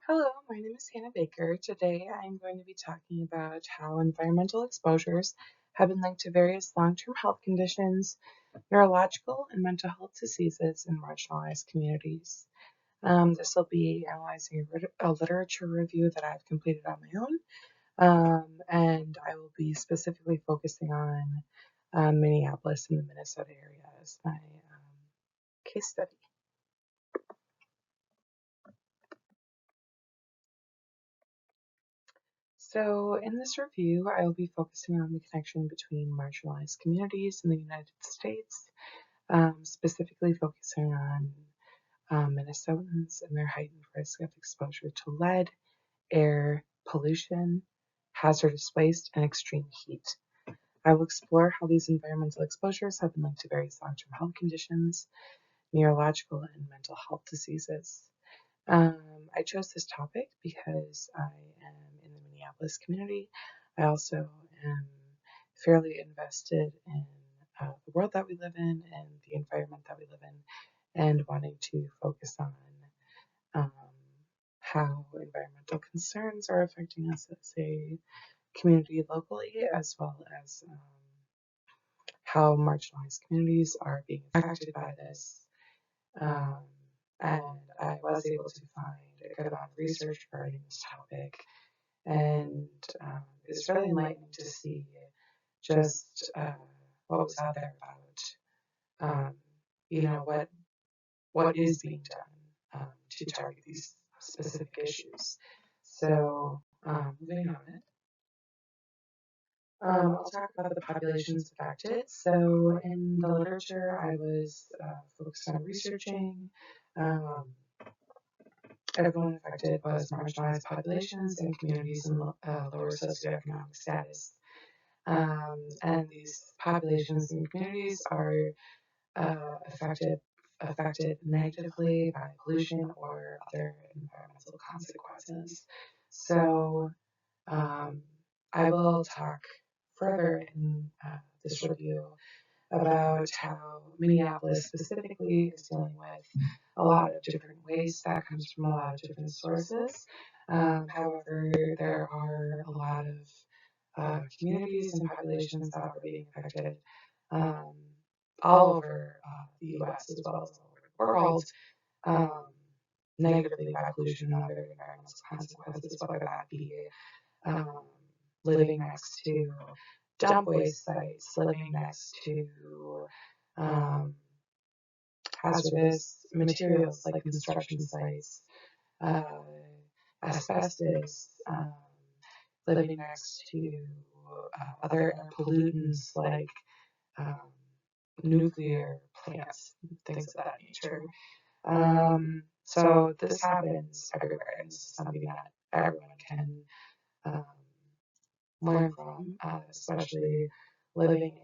Hello, my name is Hannah Baker. Today I'm going to be talking about how environmental exposures have been linked to various long-term health conditions, neurological and mental health diseases in marginalized communities. This will be analyzing a literature review that I've completed on my own, and I will be specifically focusing on Minneapolis and the Minnesota area as my case study. So, in this review, I will be focusing on the connection between marginalized communities in the United States, specifically focusing on Minnesotans and their heightened risk of exposure to lead, air, pollution, hazardous waste, and extreme heat. I will explore how these environmental exposures have been linked to various long-term health conditions, neurological and mental health diseases. I chose this topic because I am in the Minneapolis community. I also am fairly invested in the world that we live in and the environment that we live in, and wanting to focus on um, how environmental concerns are affecting us as a community locally, as well as how marginalized communities are being affected by this. Um, and I was able to find a good amount of research regarding this topic, and it's really enlightening to see just what was out there about, what is being done to target these specific issues. So, moving on. I'll talk about the populations affected. So, in the literature, I was focused on researching. Um, Everyone affected was marginalized populations and communities in lower socioeconomic status. And these populations and communities are affected negatively by pollution or other environmental consequences. So um, I will talk further in this review about how Minneapolis specifically is dealing with a lot of different waste that comes from a lot of different sources. However, there are a lot of communities and populations that are being affected um, all over the U.S. as well as all over the world um, negatively by pollution and other environmental consequences, whether that be um, living next to dump waste sites, living next to um, hazardous materials like construction sites, uh, asbestos, living next to other pollutants like um, nuclear plants, things of that nature. So this happens everywhere, and this is something that everyone can um, learn from, especially living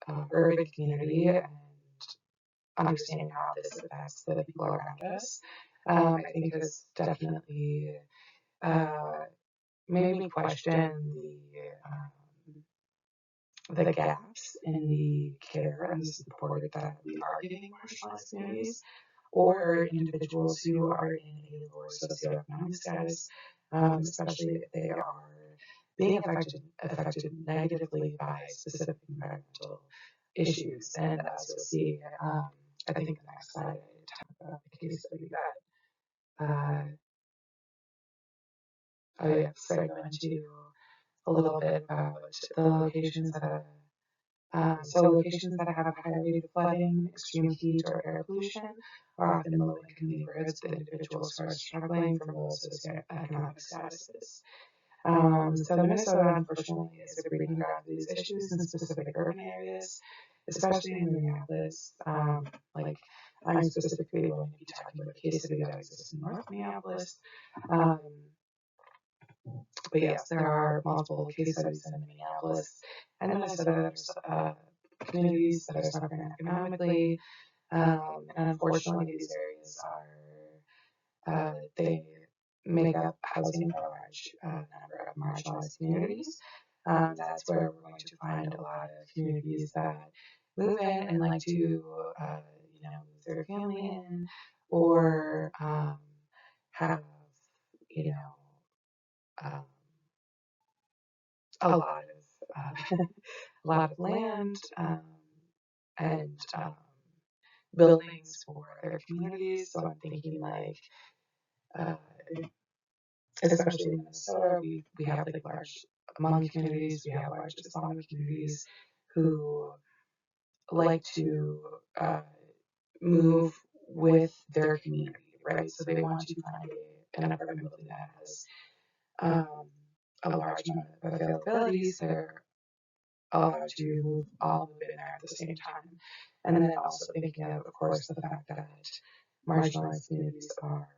in a urban community and understanding how this affects the people around us. I think has definitely uh, made me question the gaps in the care and the support that we are giving marginalized communities or individuals who are in a lower socioeconomic status, especially if they are being affected negatively by specific environmental issues. And as you'll see, I think the next slide I talk about the case study that so I go into a little bit about the locations that locations that have high rate of flooding, extreme heat, or air pollution are often low-income neighborhoods with individuals who are struggling from low socioeconomic statuses. So Minnesota, unfortunately, is a breeding ground for these issues in specific urban areas, especially in Minneapolis. Like I'm specifically going to be talking about a case study that exists in North Minneapolis. Um, but yes, there are multiple case studies in Minneapolis and Minnesota. There's communities that are suffering economically, and unfortunately, these areas are they make up housing for a large number of marginalized communities. That's where we're going to find a lot of communities that move in and like to, move their family in, or have, you know, um, a lot of a lot of land and buildings for their communities. So I'm thinking like, uh, especially in Minnesota, we have like large Hmong communities, we have large Islamic communities who like to move with their community, right? So they want to find an apartment building that has um, a large amount of availability, so they're allowed to all move in there at the same time. And then also thinking of course, the fact that marginalized communities are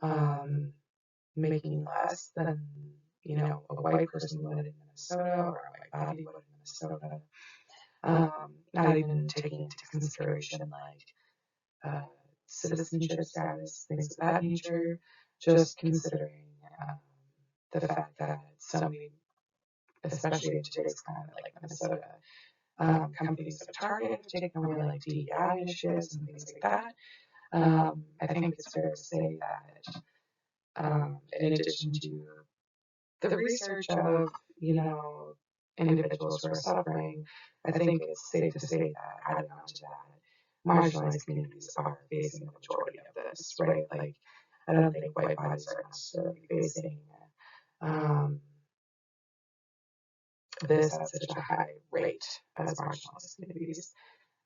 um, making less than, a white person would in Minnesota or a white body would in Minnesota. Not even taking into consideration like citizenship status, things of that nature, just considering um, the fact that so many, especially in today's climate like Minnesota, companies have targeted have taken away like DEI initiatives and things like that. I think it's fair to say that in addition to the research of, individuals who are suffering, I think it's safe to say that adding on to that, marginalized communities are facing the majority of this, right? Like, I don't think white bodies are necessarily facing um, this at such a high rate as marginalized communities.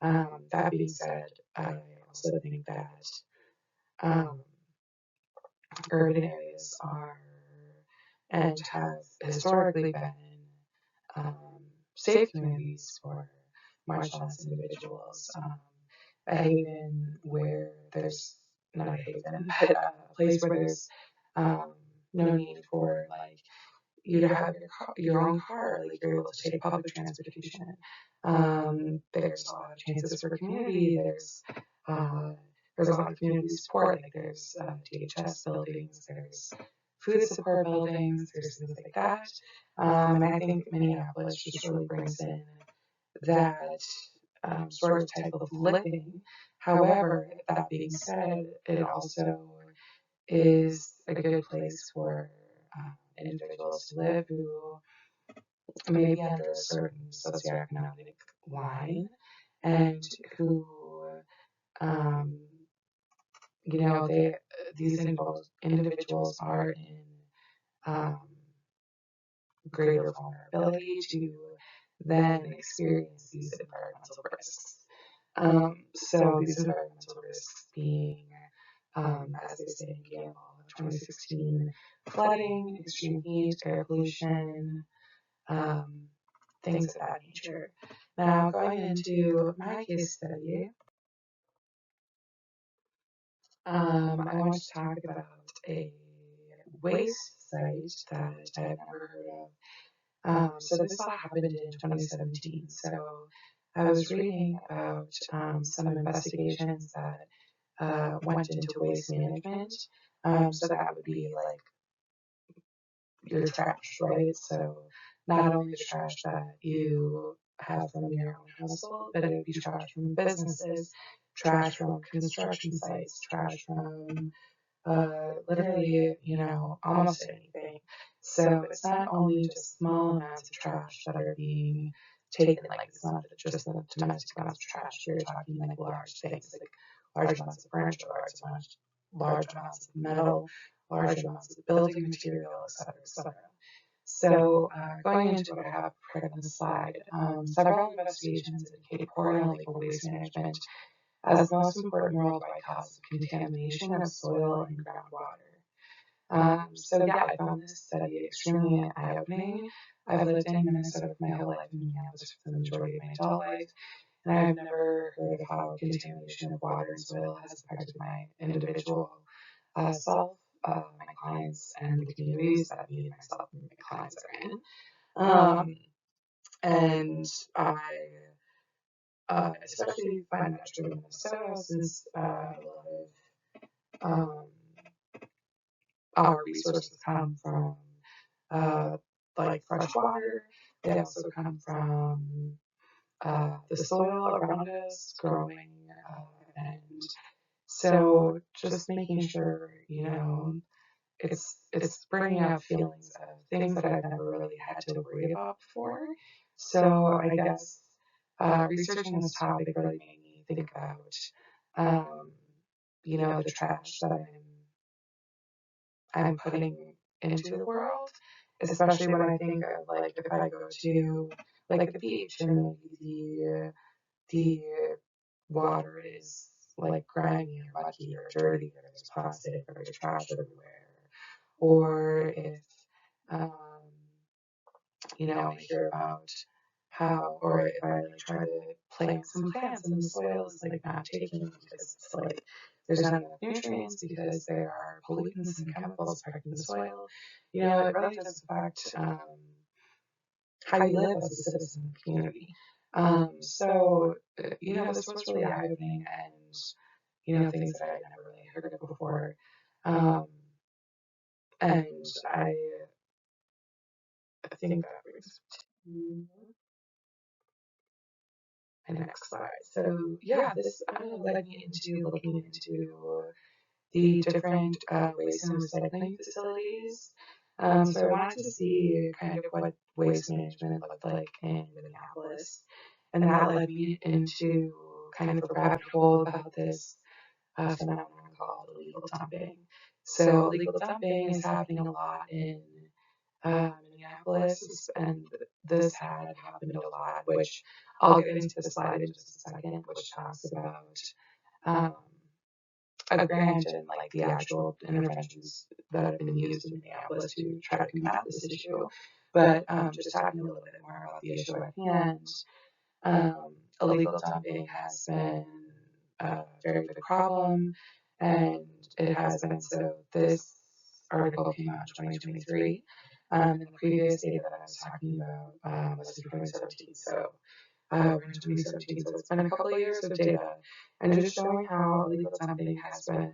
That being said, I also think that um, urban areas are and have historically been um, safe communities for marginalized individuals. A haven where there's not a haven, but a place where there's um, no need for like you to have your own car, like you're able to take public transportation. There's a lot of chances for community. Uh, there's a lot of community support. Like there's DHS buildings, there's food support buildings, there's things like that. And I think Minneapolis just really brings in that sort of type of living. However, that being said, it also is a good place for individuals to live who may be under a certain socioeconomic line and who, um, these individuals are in um, greater vulnerability to then experience these environmental risks. So these environmental risks being, as they say in Gamble 2016, flooding, extreme heat, air pollution, um, things of that nature. Now, going into my case study, I want to talk about a waste site that I have never heard of. So this all happened in 2017. So I was reading about some investigations that went into waste management. So that would be like your trash, right? So not only the trash that you have from your own household, but it would be trash from businesses, trash from construction sites, trash from literally, almost anything. So it's not only just small amounts of trash that are being taken, like it's not just the domestic amounts of trash. You're talking like large things, like large amounts of furniture, large amounts of metal, large amounts of building material, et cetera, et cetera. So going into what I have prepared on the slide, several investigations indicate poor and illegal waste management as the most important worldwide cause of contamination of soil and groundwater. So yeah, I found this study extremely eye-opening. I've lived in Minnesota for my whole life, in Minneapolis for the majority of my adult life, and I've never heard of how contamination of water and soil has affected my individual self, my clients, and the communities that me and myself and my clients are in. And I especially find that true in Minnesota since a lot of our resources come from like fresh water. They also come from the soil around us growing. And So just making sure, it's bringing up feelings of things that I've never really had to worry about before. So I guess researching this topic really made me think about, um, the trash that I'm putting into the world, especially when I think of like if I go to like the beach and the water is like grimy or mucky or dirty or there's plastic or there's trash everywhere, or if um, I hear about how, or if I like try to plant some plants and the soil is like not taking because it's like there's not enough nutrients because there are pollutants and chemicals affecting the soil. It really does affect how you live as a citizen in the community. This was really eye-opening and, things that I had never really heard of before. Um, and I think that brings us to my next slide. So yeah, this led me into looking into the different waste and recycling facilities. So I wanted to see kind of what waste management looked like in Minneapolis, and that led me into kind of a rabbit hole about this phenomenon called illegal dumping. So illegal dumping is happening a lot in Minneapolis, and this had happened a lot, which I'll get into the slide in just a second, which talks about um, a grant and like the actual interventions that have been used in Minneapolis to try to combat this issue. But just talking a little bit more about the issue at hand, illegal dumping has been a very big problem, and it has been so. This article came out in 2023. And the previous data that I was talking about was in 2017. So we're in 2017, so it's been a couple of years of data, and just showing how illegal dumping has been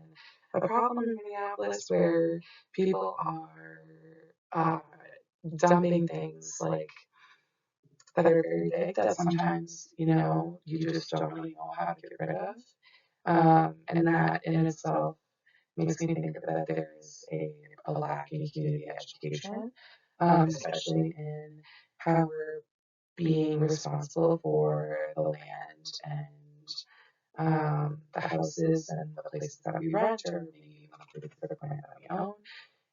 a problem in Minneapolis, where people are dumping things like that are very big that sometimes you just don't really know how to get rid of, and that in itself makes me think that there is a lack in community education, especially in how we're being responsible for the land and the houses and the places that we rent or maybe even the land that we own,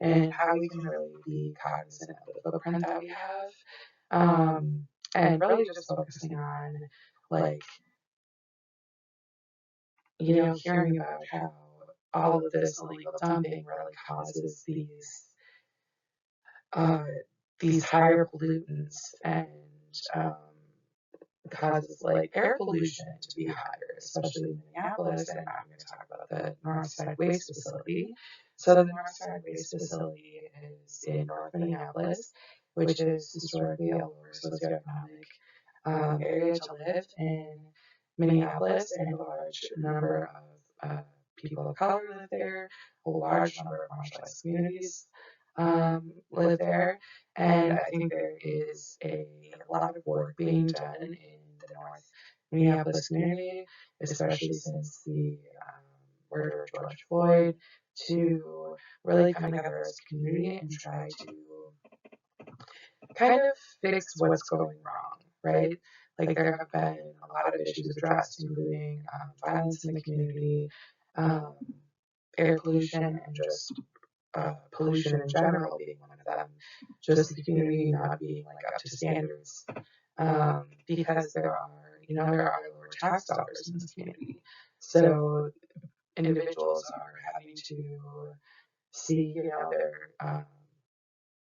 and how we can really be cognizant of the footprint that we have, and really just focusing on like hearing about how all of this illegal dumping really causes uh, these higher pollutants and um, causes like air pollution to be higher, especially in Minneapolis. And I'm going to talk about the Northside Waste Facility. So the Northside Waste Facility is in North Minneapolis, which is historically a lower socioeconomic area to live in Minneapolis, and a large number of people of color live there. A large number of marginalized communities live there, and I think there is a lot of work being done in the North Minneapolis community, especially since the murder of George Floyd, to really come together as a community and try to kind of fix what's going wrong, right? Like there have been a lot of issues addressed, including violence in the community, um, air pollution, and just pollution in general being one of them. Just the community not being like up to standards, because there are lower tax dollars in this community, so individuals are having to see their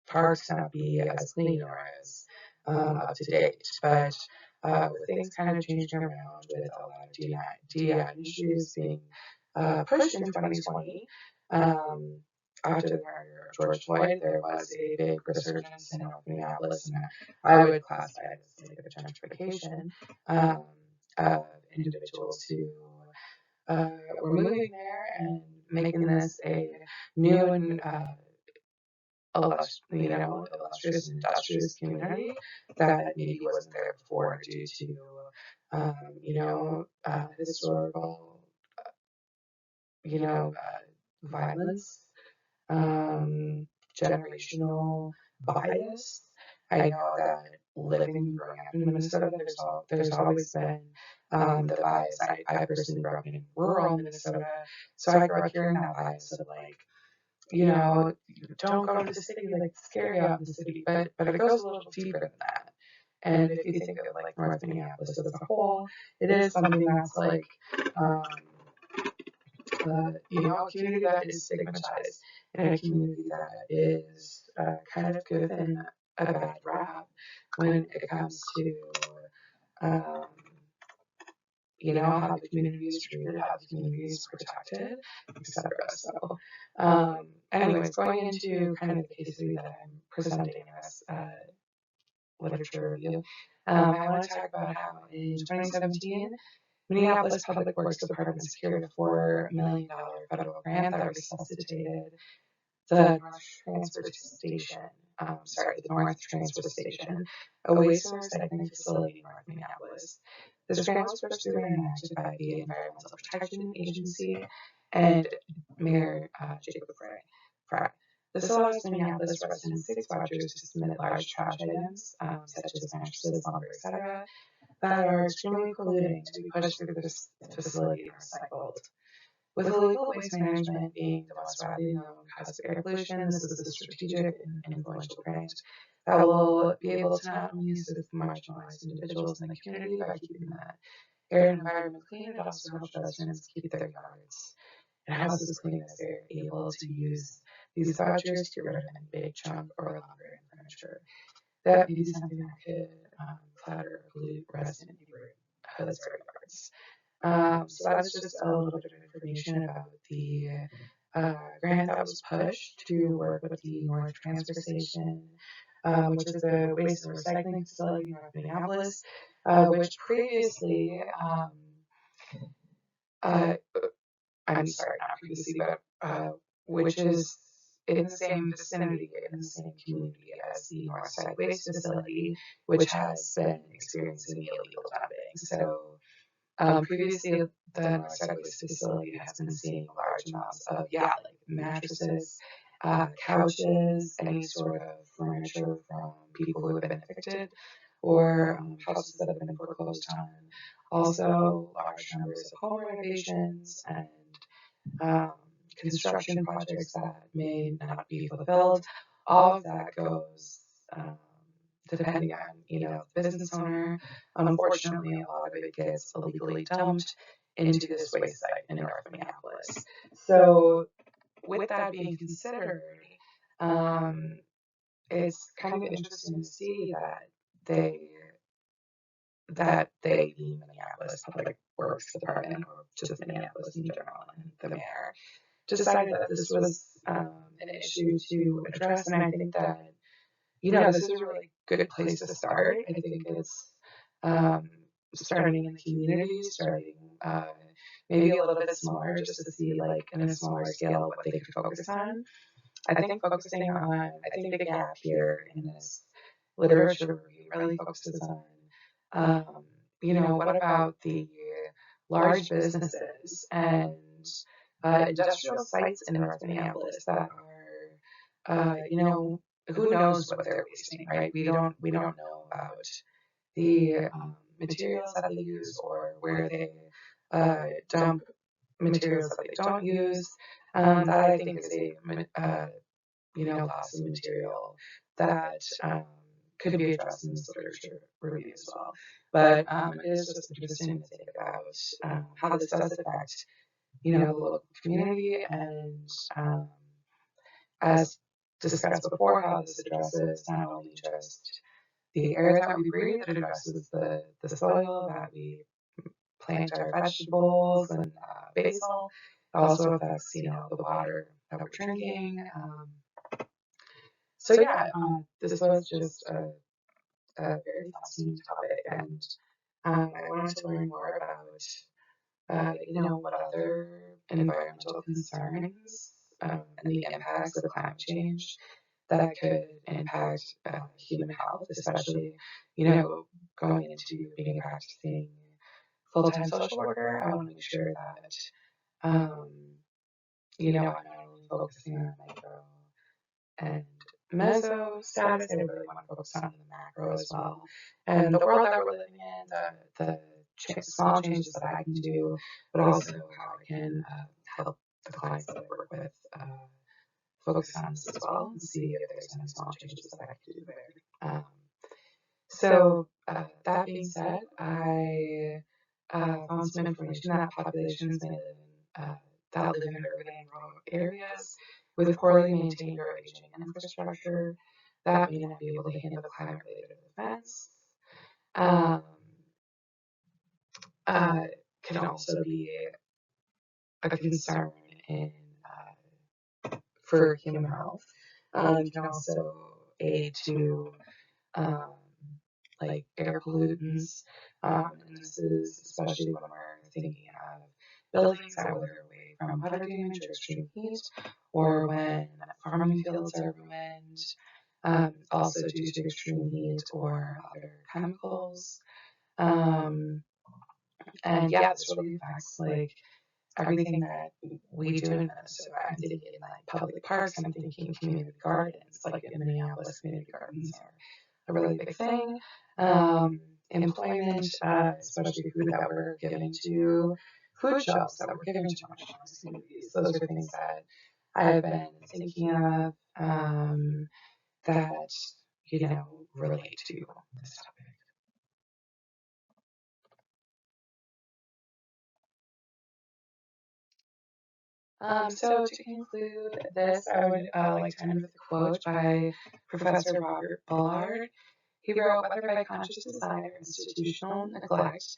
parks not be as clean or as up to date. But with things kind of changing around, with a lot of DEI issues being pushed in 2020, um, after the murder of George Floyd, there was a big resurgence in North Minneapolis, and I would classify it as like a gentrification um, of individuals who were moving there and making this a new and illustrious and industrious community that maybe wasn't there before due to historical violence, generational bias. I know that growing up in Minnesota, there's always been the bias. I personally grew up in rural Minnesota, so I grew up hearing that bias of like, you know, don't go to the city, like it's scary out in the city, but it goes a little deeper than that. And if you think of like North Minneapolis as a whole, it is something that's like, um, a community that is stigmatized and a community that is kind of given a bad rap when it comes to, um, how the community is treated, how the community is protected, etc. So, anyways, going into kind of the case study that I'm presenting in this literature review, I want to talk about how in 2017, Minneapolis Public Works Department secured a $4 million federal grant that resuscitated the North Transfer Station, the North Transfer Station, a waste and recycling facility in North Minneapolis. This grant was pushed through and enacted by the Environmental Protection Agency and Mayor Jacob Frey. This allows Minneapolis residents and state watchers to submit large trash items, such as mattresses, lumber, etc., that are extremely polluting to be pushed through this facility and recycled. With illegal waste management being the most widely known cause of air pollution, this is a strategic and influential grant that will be able to not only assist marginalized individuals in the community by keeping the air and environment clean, it also helps residents keep their yards and houses clean as they're able to use these vouchers to get rid of any big chunk or lumber and furniture. That may be something that could clutter or pollute resident neighborhoods or yards. So that's just a little bit of information about the grant that was pushed to work with the North Transfer Station, which is a waste and recycling facility in North Minneapolis, which previously, uh, I'm sorry, not previously, but which is in the same vicinity, in the same community as the Northside Waste Facility, which has been experiencing illegal dumping. So previously, the Northside Waste Facility has been seeing large amounts of, like mattresses, couches, any sort of furniture from people who have been evicted, or houses that have been foreclosed on. Also, large numbers of home renovations and um, construction projects that may not be fulfilled. All of that goes um, depending on, the business owner. Unfortunately, a lot of it gets illegally dumped into this waste site in North Minneapolis. So, with that being considered, um, it's kind of interesting to see they the Minneapolis Public Works Department, or just Minneapolis in general, and the mayor decided that this was an issue to address. And I think that, this is a really good place to start. I think it's um, starting in the community, starting maybe a little bit smaller, just to see, like, in a smaller scale, what they could focus on. I think the gap here in this literature review really focuses on, what about the large businesses and industrial sites in North Minneapolis that are, who knows what they're wasting, right? We don't know about the materials that they use, or where they dump materials that they don't use. That I think is loss of material that could be addressed in this literature review as well. But it is just interesting to think about how this does affect, the local community, and as discussed before, how this addresses not only just the air that we breathe, it addresses the soil that we plant our vegetables and basil. It also affects, the water that we're drinking. So yeah, this was just a very fascinating topic, and I wanted to learn more about, what other environmental concerns and the impacts of climate change that could impact human health, especially, going into being a practicing full-time social worker. I want to make sure that I'm not only focusing on micro and meso status, I really want to focus on the macro as well. And the world that we're living in, the small changes that I can do, but also how I can help the clients that I work with focus on this as well and see if there's any small changes that I can do there. That being said, I found some information that populations that live in urban and rural areas with poorly maintained or aging infrastructure that may not be able to handle climate-related events um, uh, can also be a concern for human health. Can also aid to um, like air pollutants. And this is especially when we're thinking of buildings that wither away from water damage or extreme heat, or when farming fields are ruined, also due to extreme heat or other chemicals. Um, and yeah, this really affects like everything that we do in Minnesota. I'm thinking like public parks, I'm thinking community gardens. Like in Minneapolis, community gardens are a really big thing. Employment, especially food that we're giving to food shelves that we're giving to marginalized communities. Those are things that I've been thinking of that, relate to this topic. So to conclude this, I would like to end with a quote by Professor Robert Bullard. He wrote, "Whether by conscious design or institutional neglect,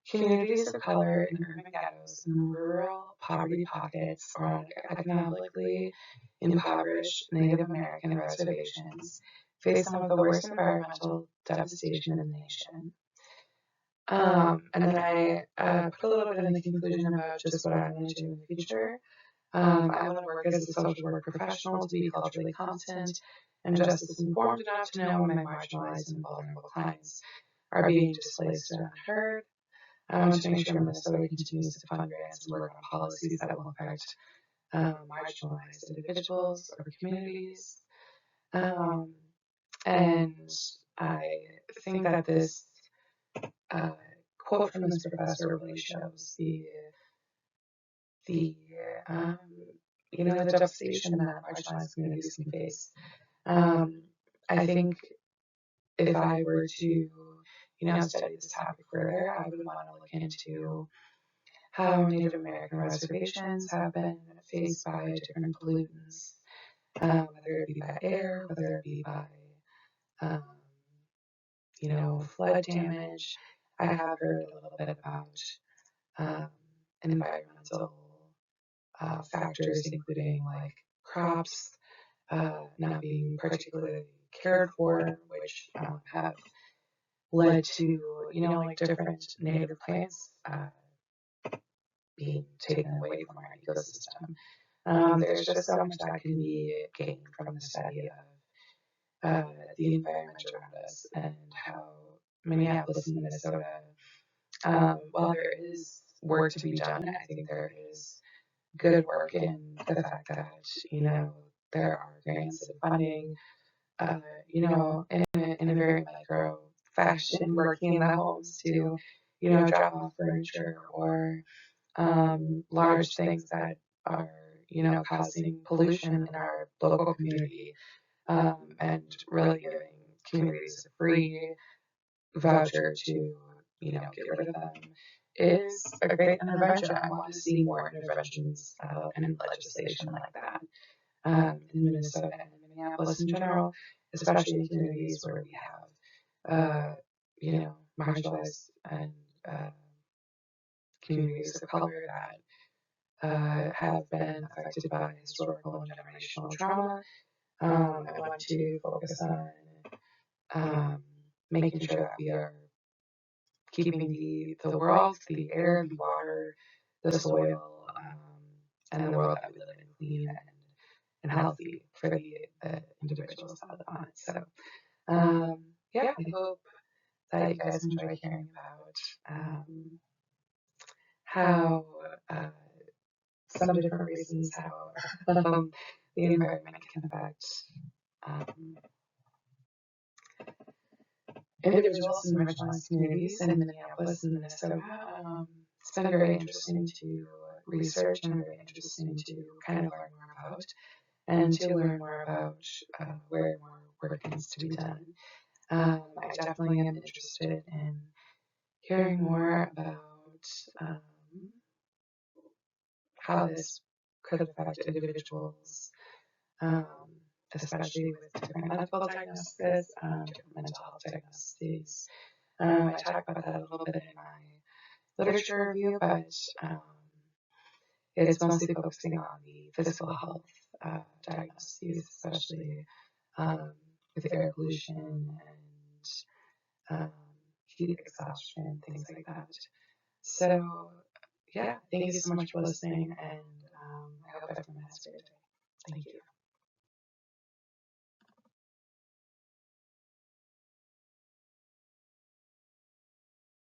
communities of color in urban ghettos and rural poverty pockets or economically impoverished Native American reservations face some of the worst environmental devastation in the nation." And then I put a little bit in the conclusion about just what I want to do in the future. I want to work as a social work professional to be culturally competent and justice informed enough to know when my marginalized and vulnerable clients are being displaced or unheard. I want to make sure Minnesota continues to fund grants and work on policies that will affect marginalized individuals or communities. Um, and I think that this uh, quote from this professor really shows the um, the devastation that marginalized communities can face. Um, I think if I were to, study this topic further, I would want to look into how Native American reservations have been faced by different pollutants, whether it be by air, whether it be by, um, flood damage. I have heard a little bit about um, environmental factors, including like crops not being particularly cared for, which have led to, like different native plants being taken away from our ecosystem. There's just so much that can be gained from the study of the environment around us and how Minneapolis and Minnesota, while there is work to be done, I think there is good work in the fact that, there are grants and funding, in a very micro fashion, working in the homes to, drop off furniture or large things that are, causing pollution in our local community, and really giving communities a free voucher to, get rid of them is a great intervention. I want to see more interventions and legislation like that in Minnesota and in Minneapolis in general, especially in communities where we have, marginalized and uh, communities of color that have been affected by historical and generational trauma. I want to focus on making sure that we are keeping the world, the air, the water, the soil, and the world that we live in clean and healthy for the individuals that live on it. So, yeah, I hope that you guys enjoy hearing about how some different reasons how the environment can affect um, individuals in marginalized communities in Minneapolis and Minnesota. It's been very interesting to research and very interesting to kind of learn more about and to learn more about where more work needs to be done. I definitely am interested in hearing more about um, how this could affect individuals, um, especially with different medical diagnoses, different mental health diagnoses. I talk about that a little bit in my literature review, but um, it's mostly focusing on the physical health diagnoses, especially with air pollution and heat exhaustion, things like that. So, yeah, thank you so much for listening, and I hope everyone has a great day. Thank you.